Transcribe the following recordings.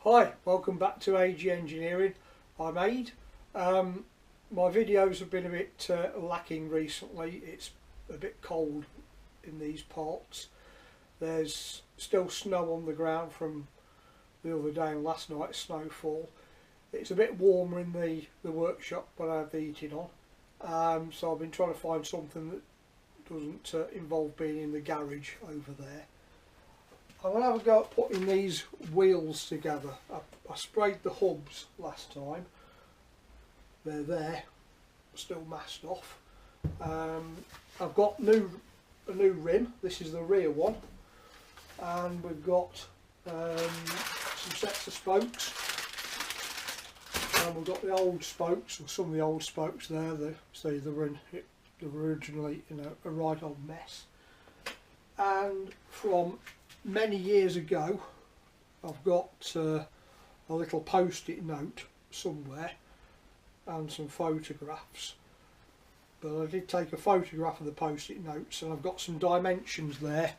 Hi, welcome back to AG Engineering. I'm Aid. My videos have been a bit lacking recently. It's a bit cold in these parts. There's still snow on the ground from the other day and last night's snowfall. It's a bit warmer in the workshop when I have the heating on. So I've been trying to find something that doesn't involve being in the garage over there. I'm going to have a go at putting these wheels together. I sprayed the hubs last time. They're there, still masked off. I've got a new rim. This is the rear one, and we've got some sets of spokes, and we've got the old spokes, or some of the old spokes there. They were originally in a right old mess, and from many years ago I've got a little post-it note somewhere and some photographs, but I did take a photograph of the post-it notes, and I've got some dimensions there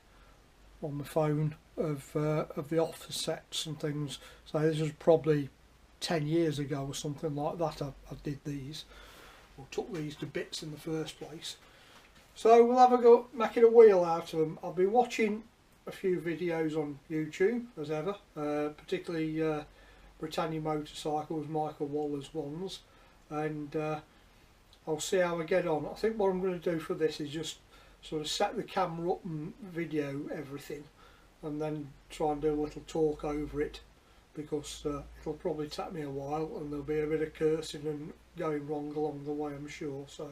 on the phone of the offsets and things. So this was probably 10 years ago or something like that I did these, or took these to bits in the first place. So we'll have a go at making a wheel out of them. I'll be watching a few videos on YouTube as ever, particularly Britannia Motorcycles, Michael Waller's ones, and I'll see how I get on. I think what I'm going to do for this is just sort of set the camera up and video everything, and then try and do a little talk over it, because it'll probably take me a while and there'll be a bit of cursing and going wrong along the way, I'm sure. So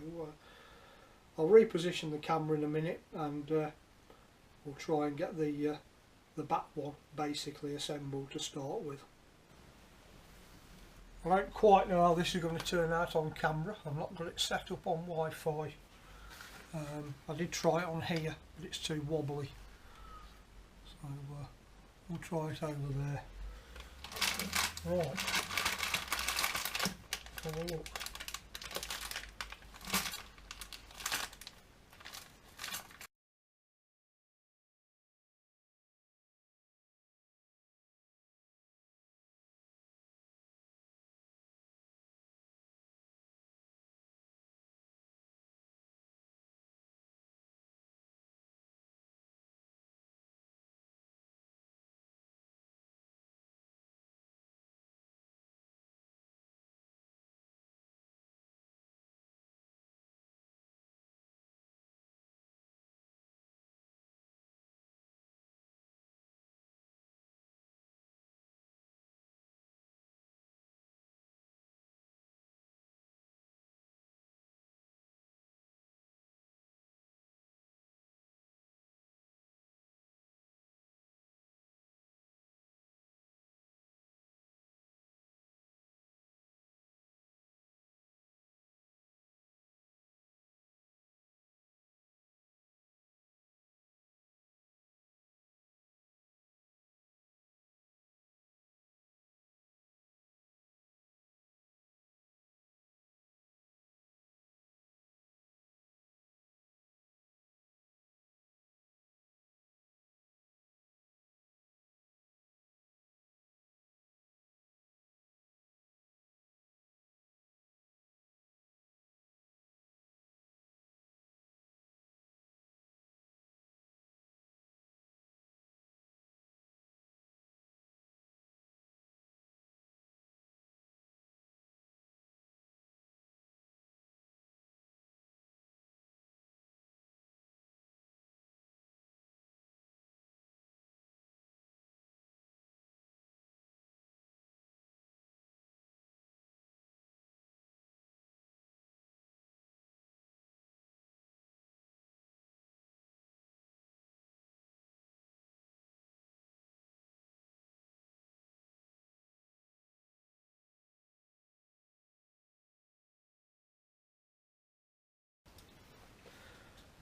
I'll reposition the camera in a minute, and we'll try and get the back one basically assembled to start with. I don't quite know how this is going to turn out on camera. I've not got it set up on Wi-Fi. I did try it on here, but it's too wobbly. So we'll try it over there. Right. Have a look.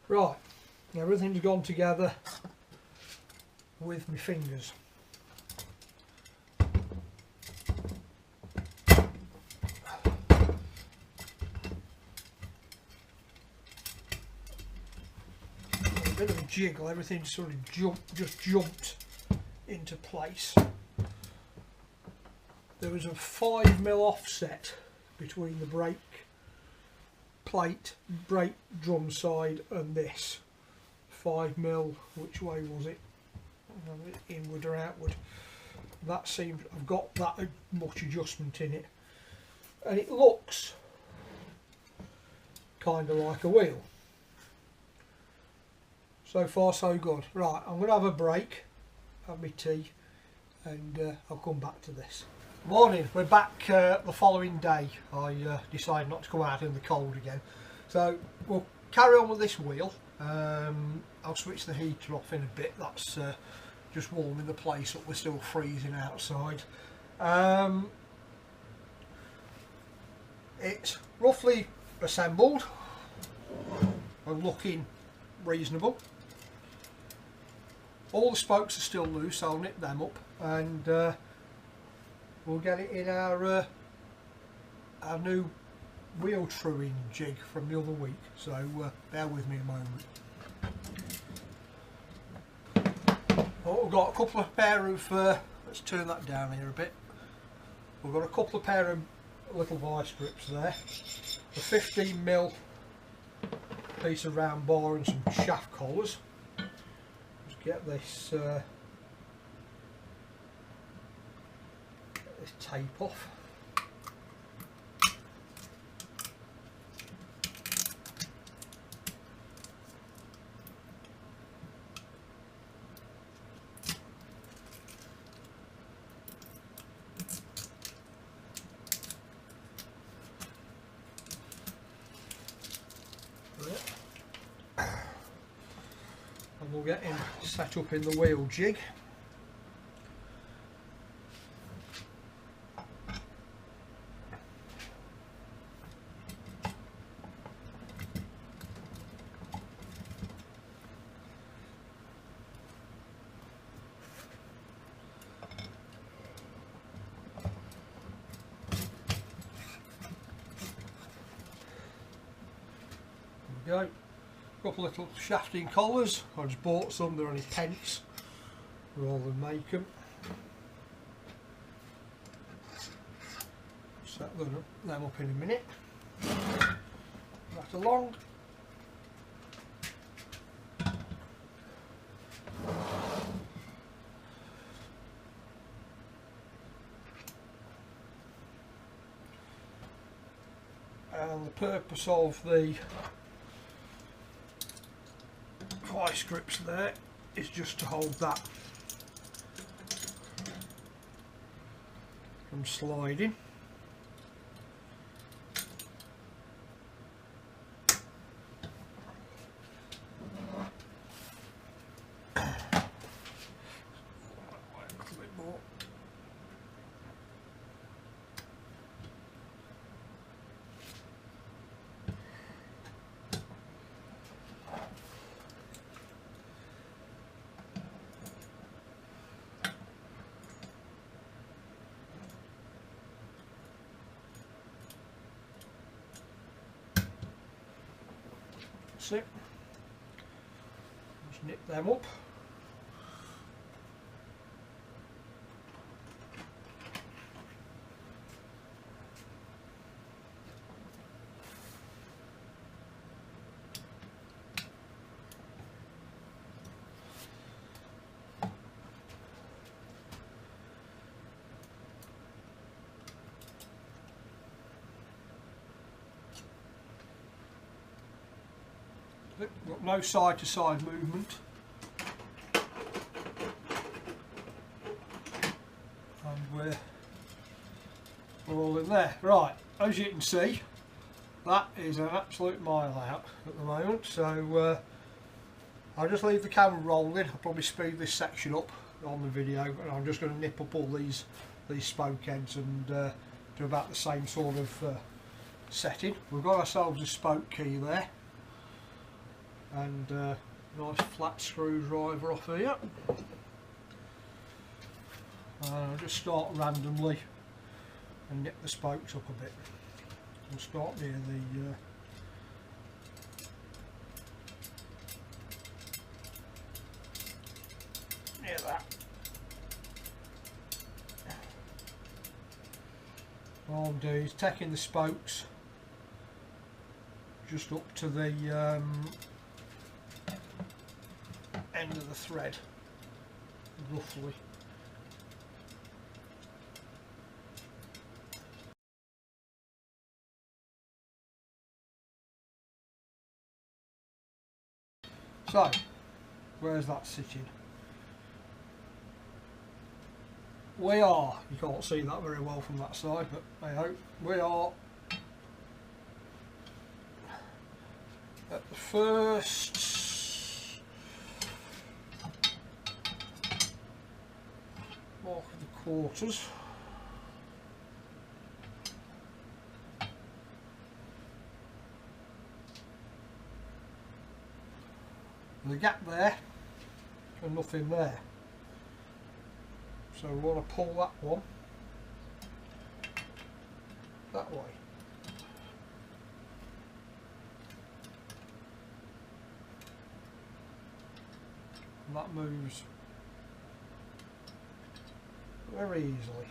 Right, everything's gone together with my fingers. A bit of a jiggle, everything sort of just jumped into place. there was a 5mm offset between the brake plate, brake drum side and this. 5mm, which way was it? Inward or outward? That seems, I've got that much adjustment in it, and it looks kind of like a wheel. So far so good. Right, I'm going to have a break, have my tea, and I'll come back to this. Morning, we're back the following day. I decided not to come out in the cold again, so we'll carry on with this wheel. I'll switch the heater off in a bit. That's just warming the place up. We're still freezing outside. It's roughly assembled and looking reasonable. All the spokes are still loose. I'll nip them up, and we'll get it in our new wheel truing jig from the other week. So bear with me a moment. Oh, we've got a couple of pair of let's turn that down here a bit. We've got a couple of pair of little vice grips there, a 15mm piece of round bar and some shaft collars. Let's get this tape off. And we'll get him set up in the wheel jig. There we go. Couple of little shafting collars. I just bought some, they're only pence rather than make them. Set them up in a minute. That along. And the purpose of the vice grips there is just to hold that from sliding. A little bit more. That's it. Just nip them up. Got no side to side movement, and we're all in there. Right, as you can see, that is an absolute mile out at the moment, so I'll just leave the camera rolling. I'll probably speed this section up on the video, and I'm just going to nip up all these spoke ends and do about the same sort of setting. We've got ourselves a spoke key there, and nice flat screwdriver off here. I'll just start randomly and nip the spokes up a bit. We'll start near the near that. All I'm doing is taking the spokes just up to the end of the thread, roughly. So, where's that sitting? We are, you can't see that very well from that side, but I hope we are at the first mark of the quarters. The gap there and nothing there. So we want to pull that one that way. And that moves very easily.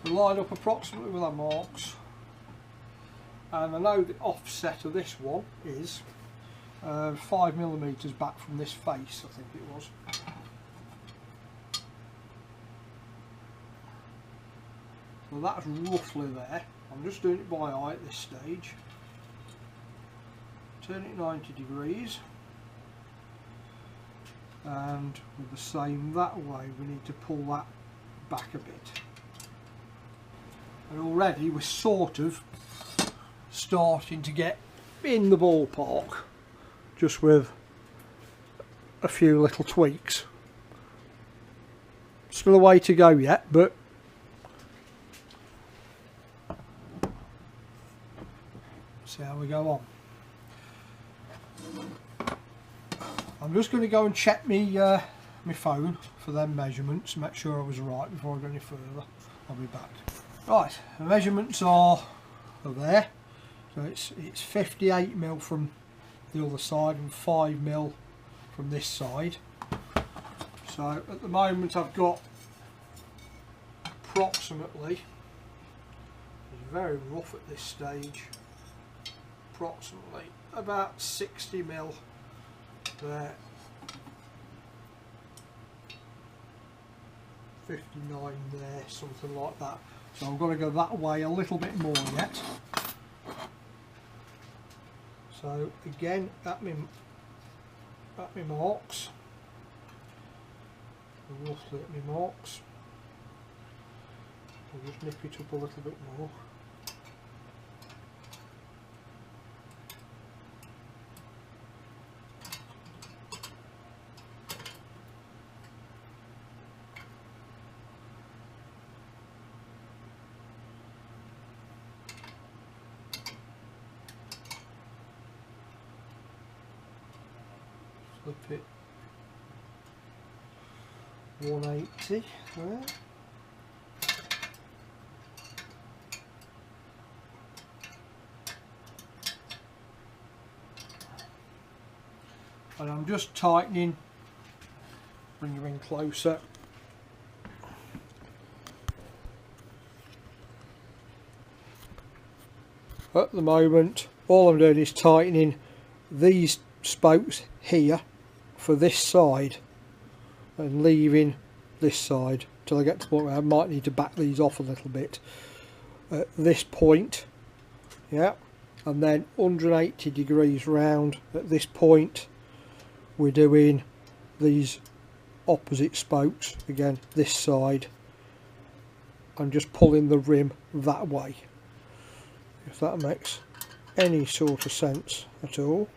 We line up approximately with our marks, and I know the offset of this one is 5mm back from this face, I think it was. So that's roughly there. I'm just doing it by eye at this stage. Turn it 90 degrees, and with the same that way we need to pull that back a bit. And already we're sort of starting to get in the ballpark, just with a few little tweaks. Still a way to go yet, but see how we go on. I'm just going to go and check my phone for them measurements, make sure I was right before I go any further. I'll be back. Right, the measurements are there. So it's 58mm from the other side and 5mm from this side. So at the moment I've got approximately, it's very rough at this stage, approximately about 60mm there, 59 there, something like that. So I'm going to go that way a little bit more yet. So again, at my marks, roughly at my marks. I'll just nip it up a little bit more. Flip it 180 there. And I'm just tightening, bring you in closer. At the moment, all I'm doing is tightening these spokes here for this side and leaving this side till I get to the point where I might need to back these off a little bit at this point, yeah, and then 180 degrees round at this point. We're doing these opposite spokes again, this side, and just pulling the rim that way, if that makes any sort of sense at all.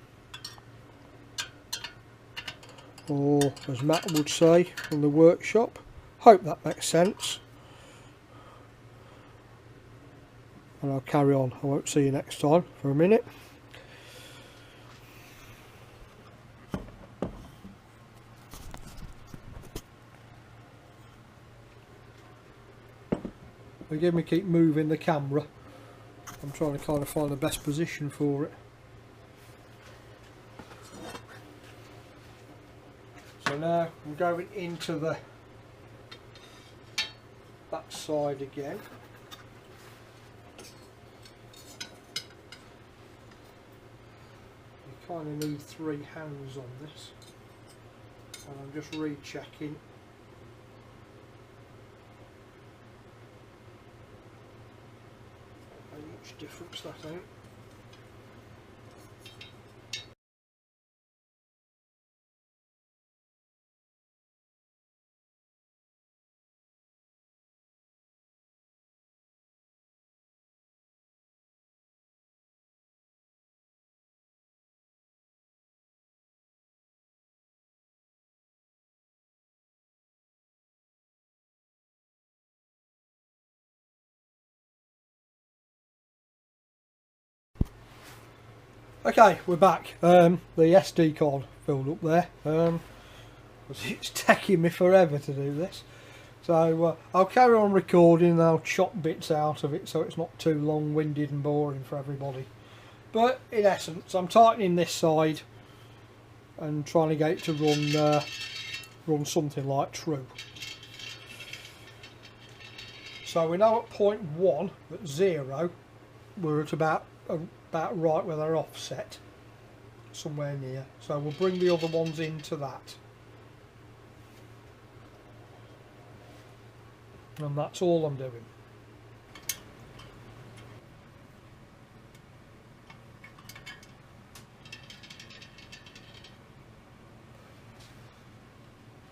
Or as Matt would say from the workshop, hope that makes sense. And I'll carry on, I won't see you next time for a minute. Forgive me keep moving the camera, I'm trying to kind of find the best position for it. So now I'm going into the back side again. kind of need 3 hands on this, and I'm just rechecking. Not much difference that ain't. Okay, we're back. The SD card filled up there. It's taking me forever to do this. So I'll carry on recording and I'll chop bits out of it so it's not too long-winded and boring for everybody. But in essence, I'm tightening this side and trying to get it to run something like true. So we know at point 1, at 0, we're at about right where they're offset, somewhere near. So we'll bring the other ones into that. And that's all I'm doing.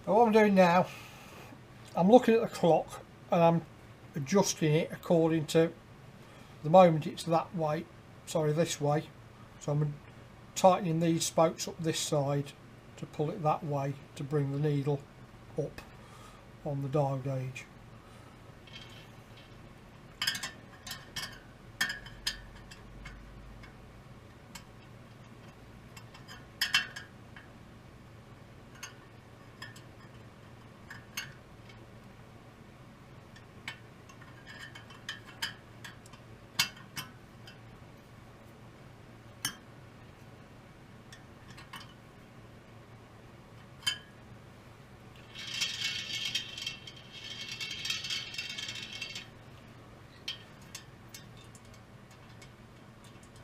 And what I'm doing now, I'm looking at the clock and I'm adjusting it according to the moment it's that way, sorry, this way. So I'm tightening these spokes up this side to pull it that way to bring the needle up on the dial gauge.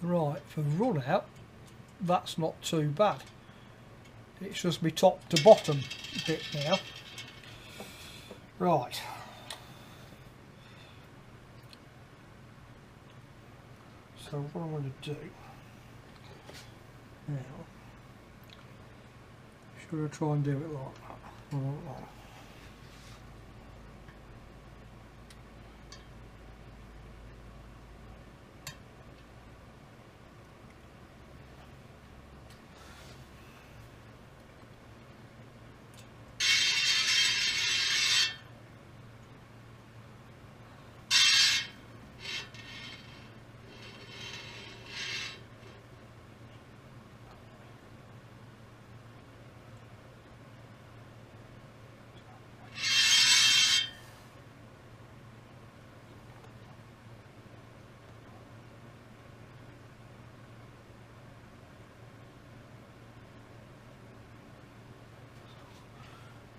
Right, for run out, that's not too bad. It's just my top to bottom bit now. Right. So what I'm going to do now, should I try and do it like that? Like that.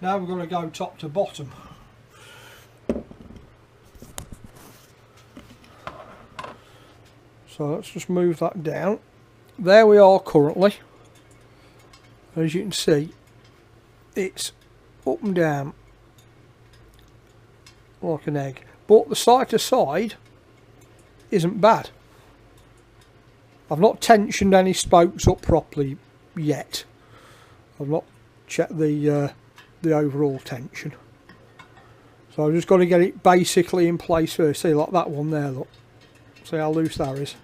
Now we're going to go top to bottom. So let's just move that down. There we are currently. As you can see, it's up and down like an egg. But the side to side isn't bad. I've not tensioned any spokes up properly yet. I've not checked the overall tension. So I've just got to get it basically in place first. See, like that one there, look. See how loose that is.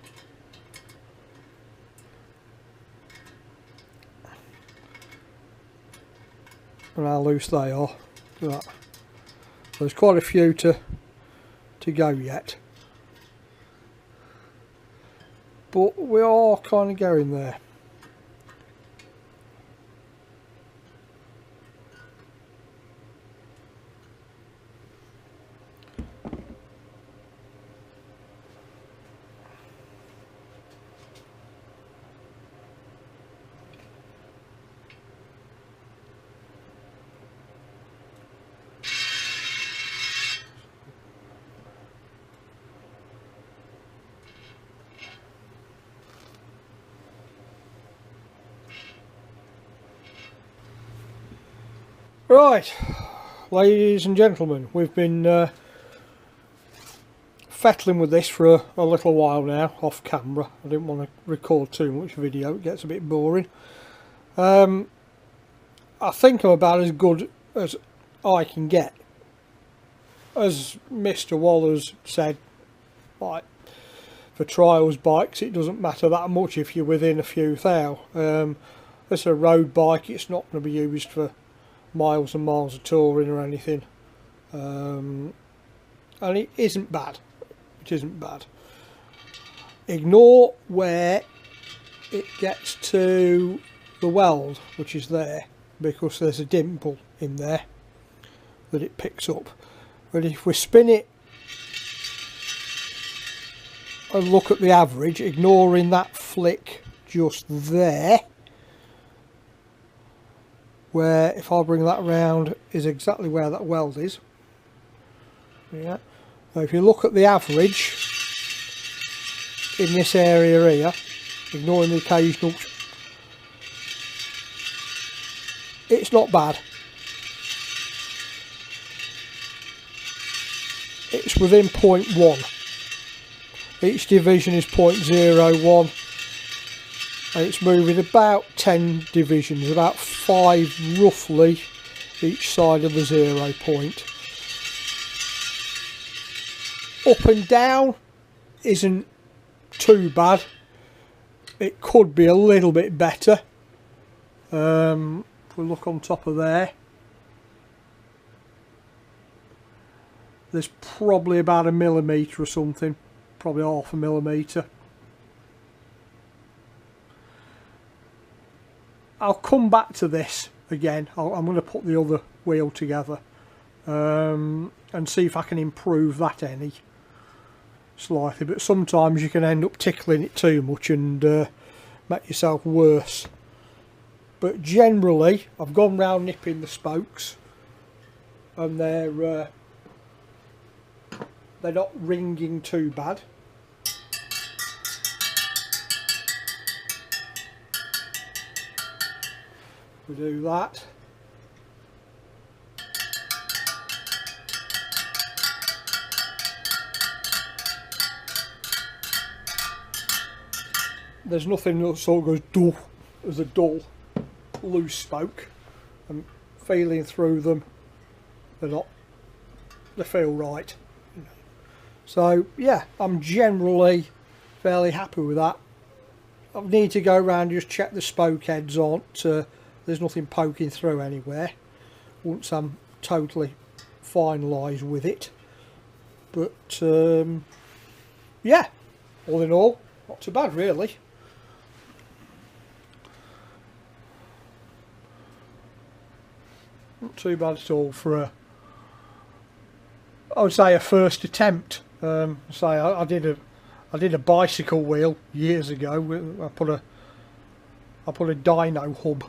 And how loose they are. Look at that. There's quite a few to go yet. But we are kind of going there. Right, ladies and gentlemen, we've been fettling with this for a little while now, off camera. I didn't want to record too much video, it gets a bit boring. I think I'm about as good as I can get. As Mr. Waller's said, like, for trials bikes it doesn't matter that much if you're within a few thou. It's a road bike, it's not going to be used for miles and miles of touring or anything, and it isn't bad. It isn't bad. Ignore where it gets to the weld, which is there, because there's a dimple in there that it picks up. But if we spin it and look at the average, ignoring that flick just there, where if I bring that around is exactly where that weld is. Yeah. So if you look at the average in this area here, ignoring the occasional, it's not bad. It's within 0.1. Each division is 0.01. And it's moving about 10 divisions, about 5 roughly each side of the 0 point. Up and down isn't too bad. It could be a little bit better. If we look on top of there, there's probably about a millimetre or something, probably half a millimetre. I'll come back to this again. I'm going to put the other wheel together and see if I can improve that any slightly, but sometimes you can end up tickling it too much and make yourself worse. But generally I've gone round nipping the spokes and they're not ringing too bad. We do that. There's nothing that sort of goes dull as a dull loose spoke. I'm feeling through them, they feel right. So yeah, I'm generally fairly happy with that. I need to go around and just check the spoke heads aren't there's nothing poking through anywhere once I'm totally finalised with it. But yeah, all in all, not too bad really. Not too bad at all for I would say a first attempt. I did a bicycle wheel years ago. I put a dyno hub,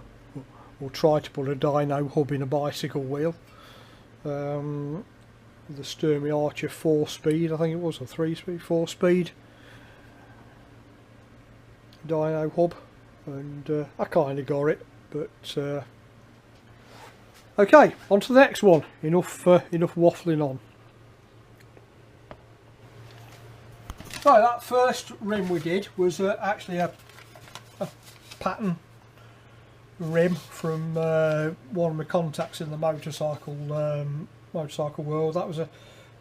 or tried to put a dyno hub in a bicycle wheel. The Sturmey Archer 4-speed, I think it was, or 3-speed, 4-speed dyno hub, and I kind of got it. But okay, on to the next one. Enough waffling on. So that first rim we did was actually a pattern rim from one of my contacts in the motorcycle world. That was a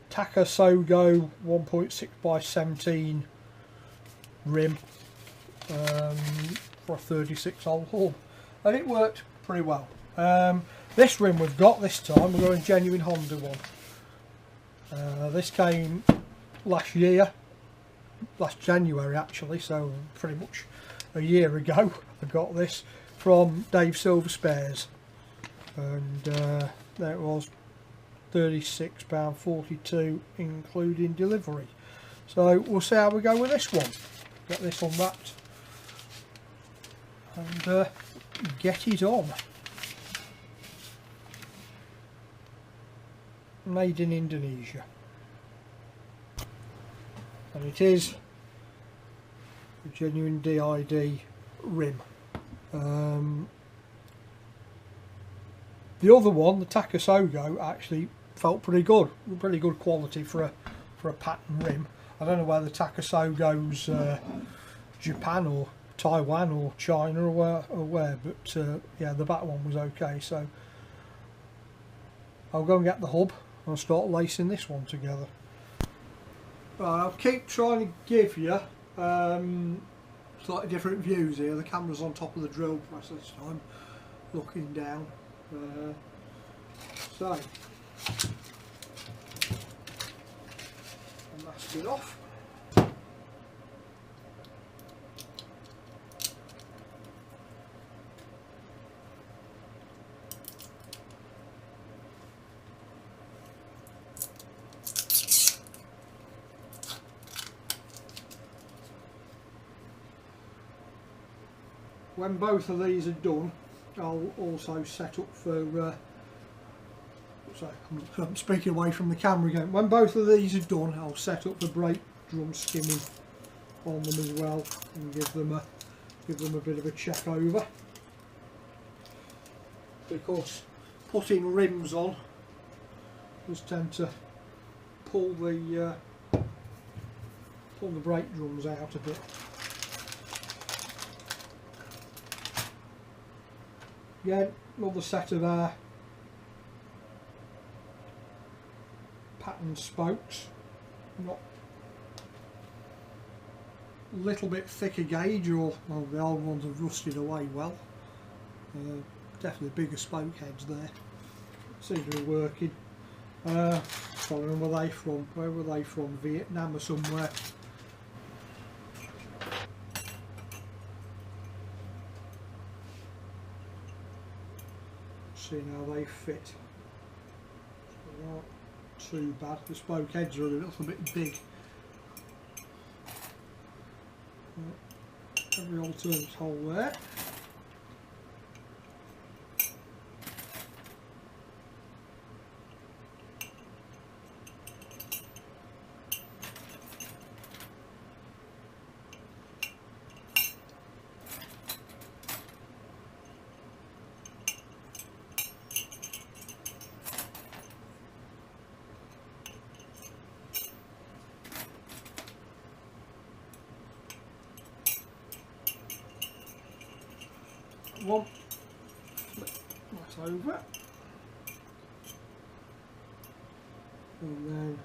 Taka Sogo 1.6x17 rim for a 36-hole hub, and it worked pretty well. This rim we've got this time, we've got a genuine Honda one. This came last January actually, so pretty much a year ago. I got this from Dave Silver Spares, and there it was, £36.42 including delivery. So we'll see how we go with this one. Get this unwrapped and get it on. Made in Indonesia, and it is a genuine DID rim. The other one, the Takasogo, actually felt pretty good quality for a pattern rim. I don't know whether Takasogo's Japan or Taiwan or China or where, but yeah, the back one was okay. So I'll go and get the hub and I'll start lacing this one together. Right, I'll keep trying to give you slightly different views here. The camera's on top of the drill press this time, looking down. So, mask it off. When both of these are done, I'll also set up for, so I'm speaking away from the camera again. When both of these are done, I'll set up the brake drum skimming on them as well and give them a bit of a check over. Because putting rims on does tend to pull the brake drums out a bit. Again, another set of our pattern spokes, not a little bit thicker gauge, or well, the old ones have rusted away well. Definitely bigger spoke heads there. Seem to be working. I can't remember where they from. Where were they from? Vietnam or somewhere. See how they fit. Not too bad. The spoke heads are a little bit big. Every alternate hole there. One, flip that over, and then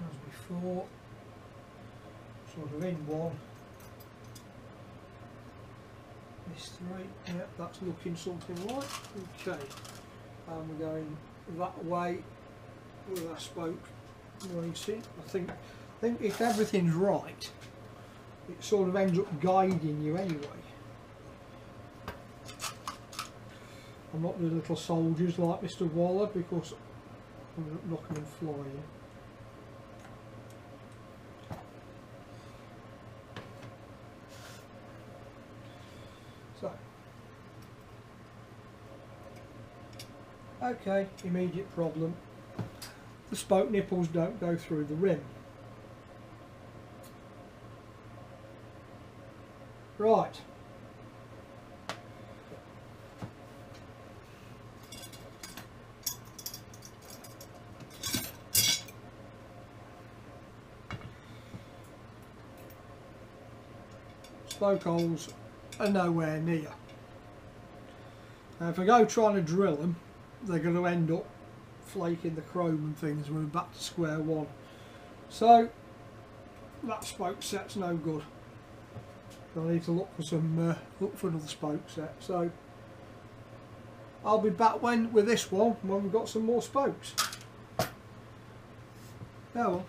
as before, sort of in one. This three, yeah, that's looking something like. Okay, and we're going that way with our spoke racing. I think if everything's right, it sort of ends up guiding you anyway. I'm not the little soldiers like Mr. Waller, because I'm going to knock them and flying. So, okay, immediate problem. The spoke nipples don't go through the rim. Right. Spoke holes are nowhere near. Now if I go trying to drill them, they're going to end up flaking the chrome and things, when we're back to square one. So that spoke set's no good. I need to look for another spoke set. So I'll be back with this one when we've got some more spokes. Yeah, well.